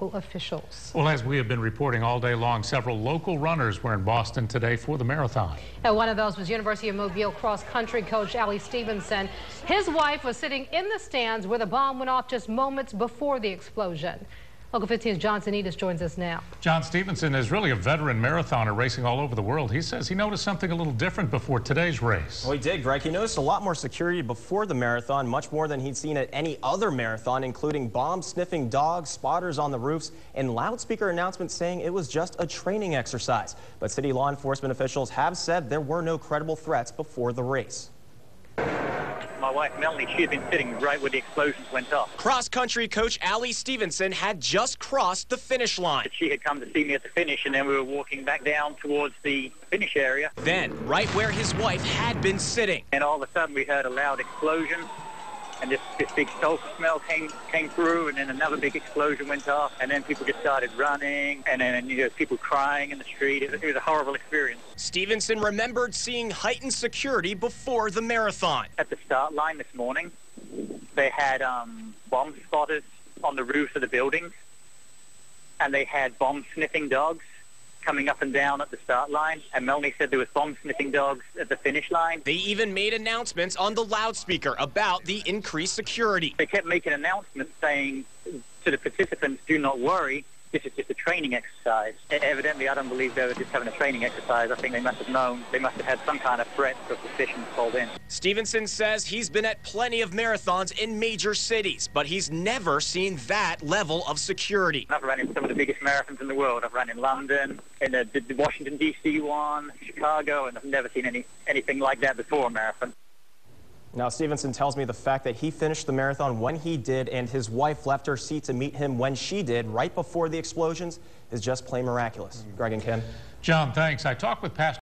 local officials. Well, as we have been reporting all day long, several local runners were in Boston today for the marathon. Now, one of those was University of Mobile cross-country coach Ali Stevenson. His wife was sitting in the stands where the bomb went off just moments before the explosion. Local 15's John Sanitas joins us now. John Stevenson is really a veteran marathoner racing all over the world. He says he noticed something a little different before today's race. Well, he did, Greg. He noticed a lot more security before the marathon, much more than he'd seen at any other marathon, including bomb-sniffing dogs, spotters on the roofs, and loudspeaker announcements saying it was just a training exercise. But city law enforcement officials have said there were no credible threats before the race. My wife, Melanie, she had been sitting right where the explosions went off. Cross-country coach Ali Stevenson had just crossed the finish line. She had come to see me at the finish, and then we were walking back down towards the finish area. Then, right where his wife had been sitting. And all of a sudden, we heard a loud explosion, and this big sulfur smell came through, and then another big explosion went off, and then people just started running, and then people crying in the street. It was a horrible experience. Stevenson remembered seeing heightened security before the marathon. At the start line this morning, they had bomb spotters on the roofs of the buildings, and they had bomb-sniffing dogs coming up and down at the start line, and Melanie said there was bomb-sniffing dogs at the finish line. They even made announcements on the loudspeaker about the increased security. They kept making announcements saying to the participants, do not worry, this is just a training exercise. Evidently, I don't believe they were just having a training exercise. I think they must have known. They must have had some kind of threat or suspicion called in. Stevenson says he's been at plenty of marathons in major cities, but he's never seen that level of security. I've run in some of the biggest marathons in the world. I've run in London, in the Washington, D.C. one, Chicago, and I've never seen anything like that before a marathon. Now, Stevenson tells me the fact that he finished the marathon when he did and his wife left her seat to meet him when she did right before the explosions is just plain miraculous. Greg and Ken. John, thanks. I talked with Pastor